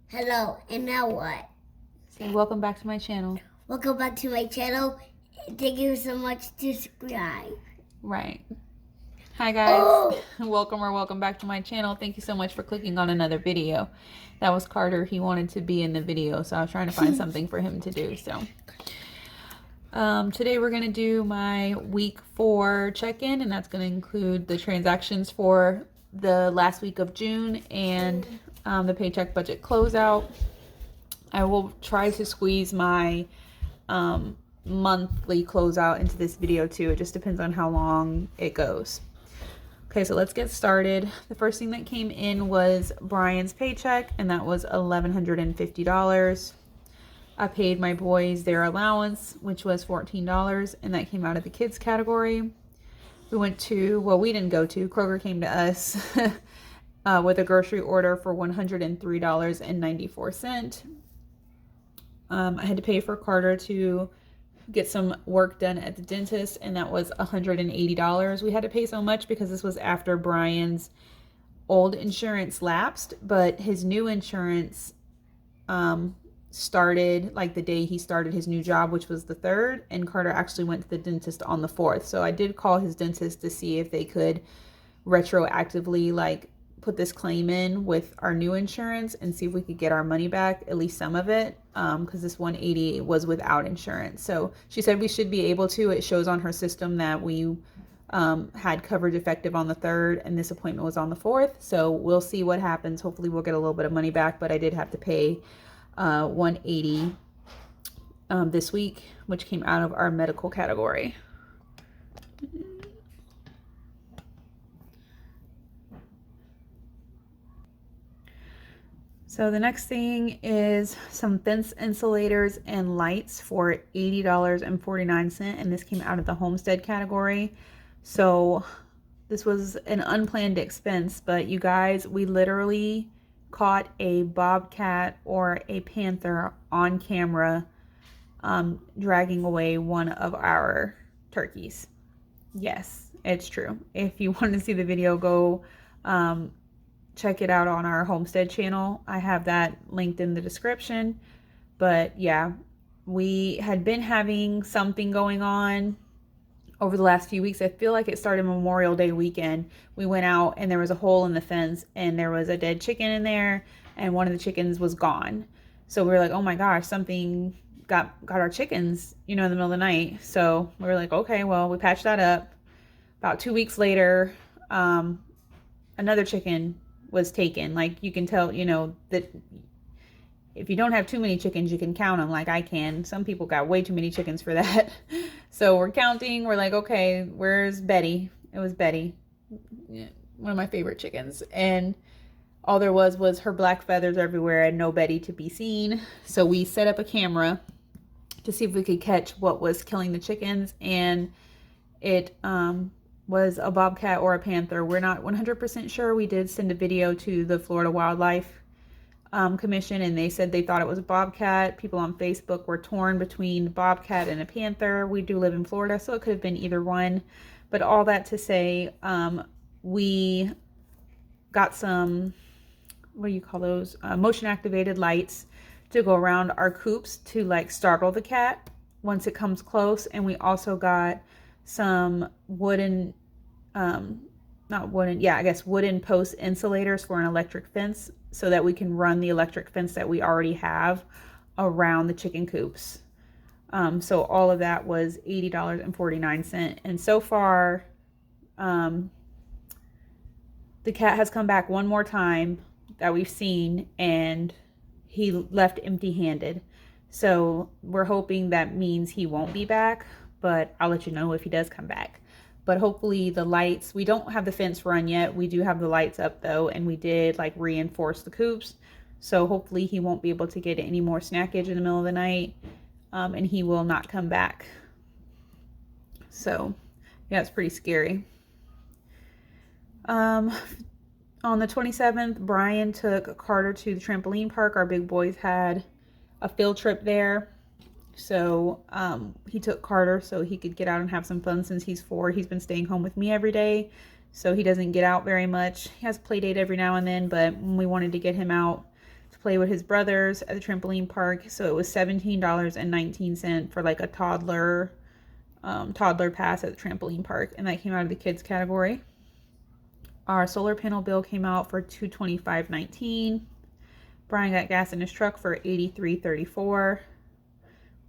Hello, and now what? Say welcome back to my channel. Welcome back to my channel. Thank you so much to subscribe. Right. Hi guys. Welcome back to my channel. Thank you so much for clicking on another video. That was Carter. He wanted to be in the video, so I was trying to find something for him to do. So today we're going to do my week 4 check-in, and that's going to include the transactions for the last week of June and the paycheck budget closeout. I will try to squeeze my monthly closeout into this video too. It just depends on how long it goes. Okay, so let's get started. The first thing that came in was Brian's paycheck, and that was $1,150. I paid my boys their allowance, which was $14, and that came out of the kids category. We went to, well, we didn't go to, Kroger came to us with a grocery order for $103.94. I had to pay for Carter to get some work done at the dentist, and that was $180. We had to pay so much because this was after Brian's old insurance lapsed, but his new insurance started like the day he started his new job, which was the 3rd, and Carter actually went to the dentist on the 4th. So I did call his dentist to see if they could retroactively like put this claim in with our new insurance and see if we could get our money back, at least some of it, because this 180 was without insurance. So she said we should be able to. It shows on her system that we had coverage effective on the 3rd, and this appointment was on the 4th. So we'll see what happens. Hopefully we'll get a little bit of money back, but I did have to pay $180 this week, which came out of our medical category. So the next thing is some fence insulators and lights for $80.49, and this came out of the Homestead category. So this was an unplanned expense, but you guys, we literally caught a bobcat or a panther on camera dragging away one of our turkeys. Yes, it's true. If you want to see the video, go check it out on our Homestead channel. I have that linked in the description. But yeah, we had been having something going on over the last few weeks. I feel like it started Memorial Day weekend. We went out and there was a hole in the fence and there was a dead chicken in there, and one of the chickens was gone. So we were like, oh my gosh, something got our chickens, in the middle of the night. So we were like, okay, well, we patched that up. About 2 weeks later, another chicken was taken. Like, you can tell, that if you don't have too many chickens, you can count them like I can. Some people got way too many chickens for that. So we're counting. We're like, okay, where's Betty? It was Betty, one of my favorite chickens. And all there was her black feathers everywhere and no Betty to be seen. So we set up a camera to see if we could catch what was killing the chickens. And it was a bobcat or a panther. We're not 100% sure. We did send a video to the Florida Wildlife Commission, and they said they thought it was a bobcat. People on Facebook were torn between bobcat and a panther. We do live in Florida, so it could have been either one. But all that to say, we got some, what do you call those? Motion activated lights to go around our coops to like startle the cat once it comes close. And we also got some wooden, wooden post insulators for an electric fence, so that we can run the electric fence that we already have around the chicken coops. So all of that was $80.49. And so far, the cat has come back one more time that we've seen, and he left empty-handed. So we're hoping that means he won't be back, but I'll let you know if he does come back. But hopefully the lights, we don't have the fence run yet. We do have the lights up though, and we did like reinforce the coops. So hopefully he won't be able to get any more snackage in the middle of the night, and he will not come back. So yeah, it's pretty scary. On the 27th, Brian took Carter to the trampoline park. Our big boys had a field trip there. So he took Carter so he could get out and have some fun. Since he's 4, he's been staying home with me every day, so he doesn't get out very much. He has a play date every now and then, but we wanted to get him out play with his brothers at the trampoline park. So it was $17.19 for like a toddler pass at the trampoline park, and that came out of the kids category. Our solar panel bill came out for $225.19. Brian got gas in his truck for $83.34.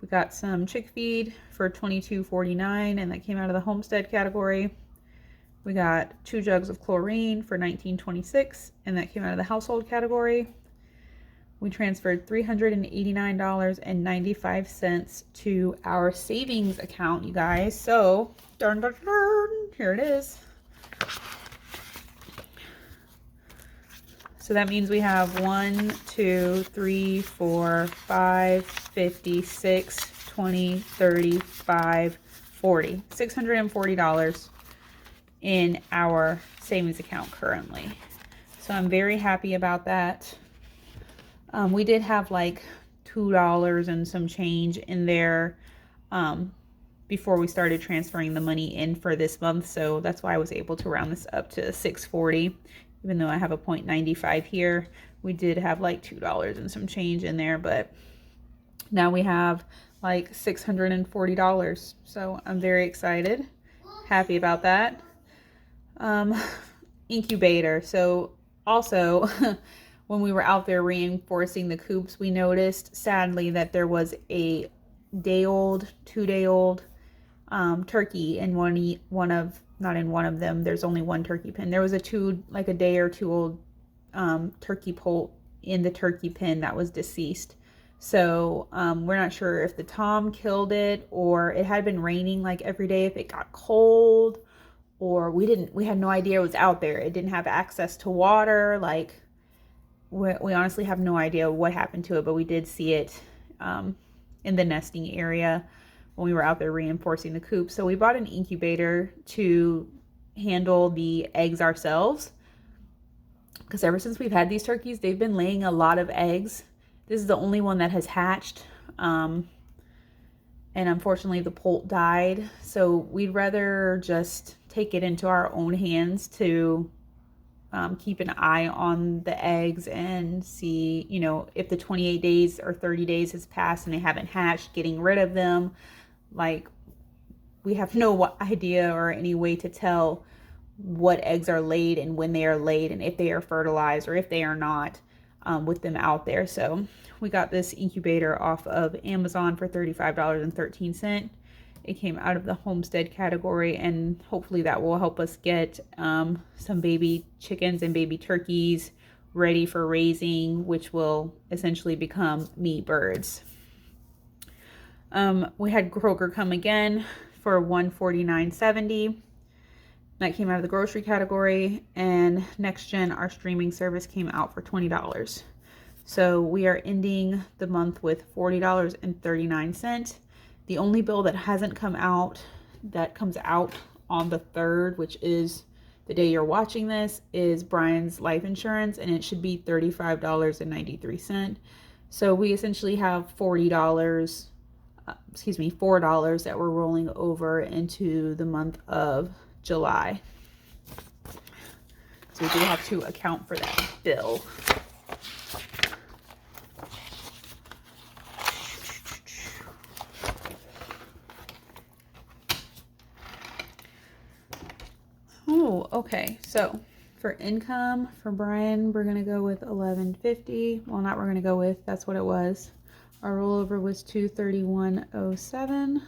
We got some chick feed for $22.49, and that came out of the Homestead category. We got 2 jugs of chlorine for $19.26, and that came out of the household category. We transferred $389.95 to our savings account, you guys. So, here it is. So that means we have 1, 2, 3, 4, 5, 50, 6, 20, 35, 40. $640 in our savings account currently. So I'm very happy about that. We did have like $2 and some change in there before we started transferring the money in for this month. So that's why I was able to round this up to $640. Even though I have a 0.95 here, we did have like $2 and some change in there, but now we have like $640. So I'm very excited, happy about that. Incubator. So also when we were out there reinforcing the coops, we noticed sadly that there was a 2-day-old turkey in not in one of them. There's only one turkey pen. There was a day or two old turkey poult in the turkey pen that was deceased. So we're not sure if the tom killed it, or it had been raining like every day, if it got cold, or we had no idea it was out there. It didn't have access to water. Like we honestly have no idea what happened to it, but we did see it in the nesting area when we were out there reinforcing the coop. So we bought an incubator to handle the eggs ourselves, because ever since we've had these turkeys, they've been laying a lot of eggs. This is the only one that has hatched, and unfortunately the poult died. So we'd rather just take it into our own hands to keep an eye on the eggs and see, if the 28 days or 30 days has passed and they haven't hatched, getting rid of them. Like, we have no idea or any way to tell what eggs are laid and when they are laid, and if they are fertilized or if they are not, with them out there. So we got this incubator off of Amazon for $35.13. It came out of the Homestead category, and hopefully that will help us get some baby chickens and baby turkeys ready for raising, which will essentially become meat birds. We had Kroger come again for $149.70. That came out of the grocery category. And Next Gen, our streaming service, came out for $20. So we are ending the month with $40.39. The only bill that hasn't come out, that comes out on the 3rd, which is the day you're watching this, is Brian's life insurance, and it should be $35.93. So we essentially have $4 that we're rolling over into the month of July. So we do have to account for that bill. Oh, okay. So for income for Brian, we're going to go with $11.50. Well, not we're going to go with, that's what it was. Our rollover was $231.07.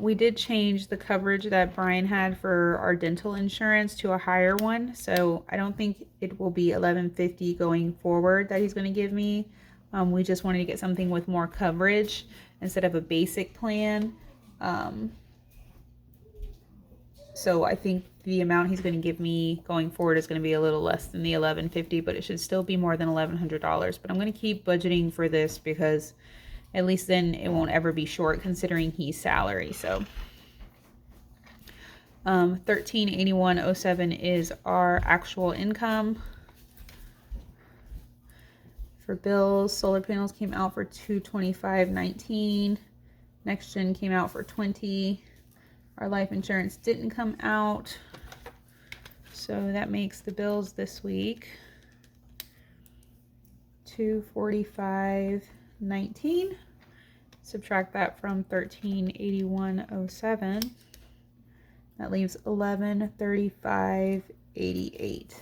We did change the coverage that Brian had for our dental insurance to a higher one. So I don't think it will be $11.50 going forward that he's going to give me. We just wanted to get something with more coverage instead of a basic plan. So I think the amount he's going to give me going forward is going to be a little less than the $11.50, but it should still be more than $1,100. But I'm going to keep budgeting for this because at least then it won't ever be short considering he's salary. So $1381.07 is our actual income. For bills, solar panels came out for $225.19. Next Gen came out for $20. Our life insurance didn't come out, so that makes the bills this week 245.19. Subtract that from 1381.07. That leaves 1135.88.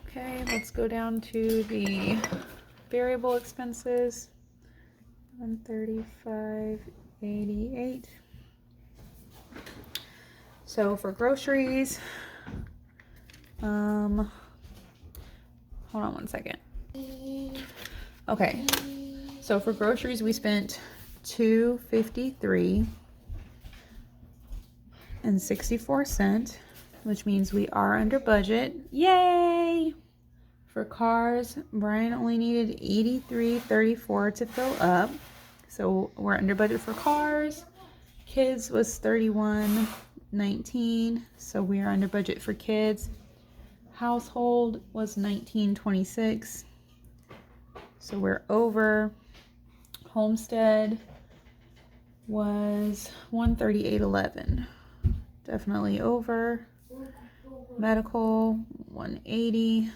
Okay, let's go down to the variable expenses. 135.88. So for groceries, hold on one second. Okay, so for groceries we spent $253.64, which means we are under budget. Yay! For cars, Brian only needed $83.34 to fill up, so we're under budget for cars. Kids was $31.19, so we are under budget for kids. Household was $19.26, so we're over. Homestead was $138.11, definitely over. Medical $180.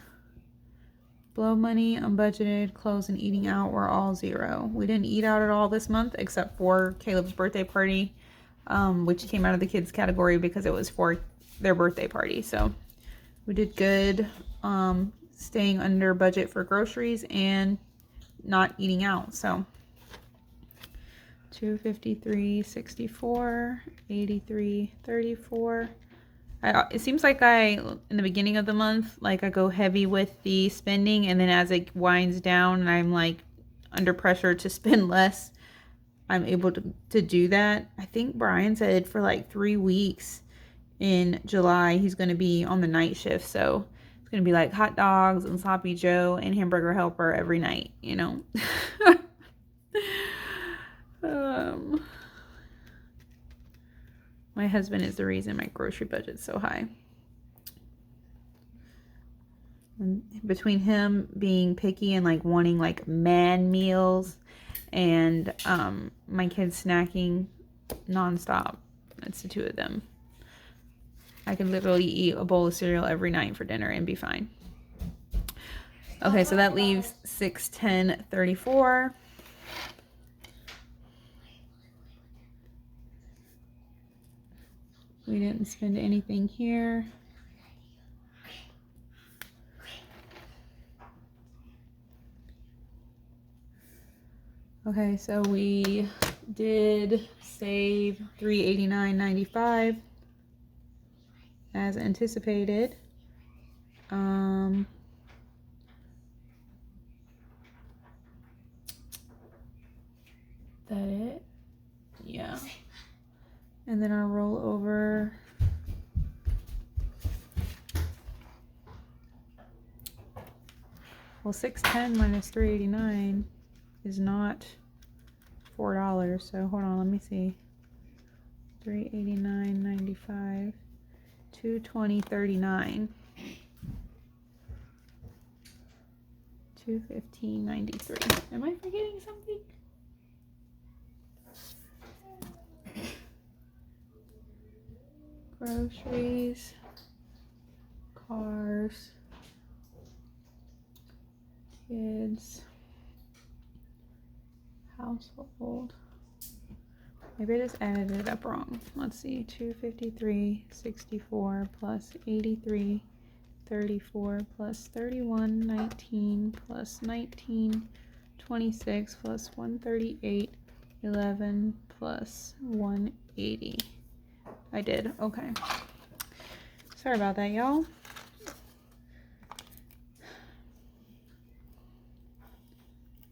Blow money, unbudgeted, clothes, and eating out were all zero. We didn't eat out at all this month except for Caleb's birthday party, which came out of the kids category because it was for their birthday party. So we did good, staying under budget for groceries and not eating out. So 253.64, 83.34. It seems like in the beginning of the month, like I go heavy with the spending, and then as it winds down and I'm like under pressure to spend less, I'm able to do that. I think Brian said for like 3 weeks in July, he's going to be on the night shift. So it's going to be like hot dogs and sloppy Joe and hamburger helper every night, you know? My husband is the reason my grocery budget's so high. And between him being picky and like wanting like man meals and my kids snacking nonstop, it's the two of them. I could literally eat a bowl of cereal every night for dinner and be fine. Okay, so that leaves $610.34. We didn't spend anything here. Okay, so we did save $389.95 as anticipated. That it? Yeah. And then our rollover well, 610 minus 389 is not $4. So hold on, let me see. 389.95, 220.39, 215.93. Am I forgetting something? Groceries, cars, kids, household. Maybe I just added it up wrong. Let's see, 253.64 plus 83.34 plus 31.19 plus 19.26 plus 138.11 plus 180. I did. Okay. Sorry about that, y'all.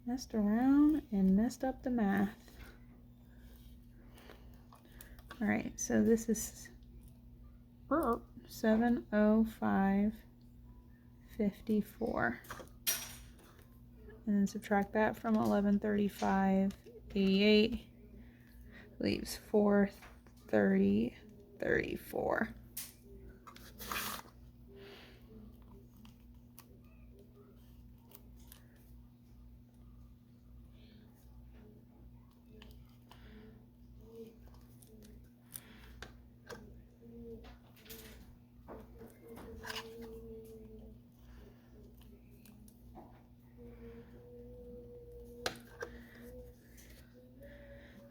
Messed around and messed up the math. All right, so this is 705.54. And then subtract that from 1135.88. Leaves 430.34.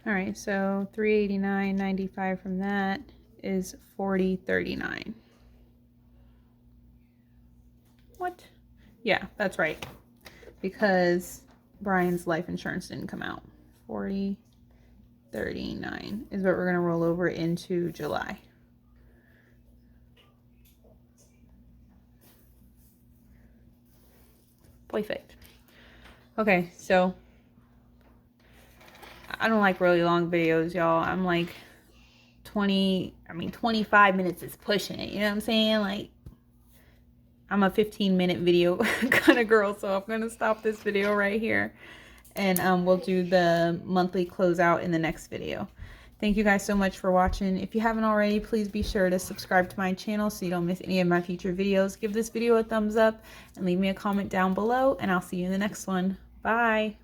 All right, so $389.95 from that is $40.39. What? Yeah, that's right. Because Brian's life insurance didn't come out. $40.39 is what we're going to roll over into July. Perfect. Okay, so I don't like really long videos, y'all. I'm like 25 minutes is pushing it. You know what I'm saying? Like, I'm a 15-minute video kind of girl, so I'm going to stop this video right here. And we'll do the monthly closeout in the next video. Thank you guys so much for watching. If you haven't already, please be sure to subscribe to my channel so you don't miss any of my future videos. Give this video a thumbs up and leave me a comment down below, and I'll see you in the next one. Bye.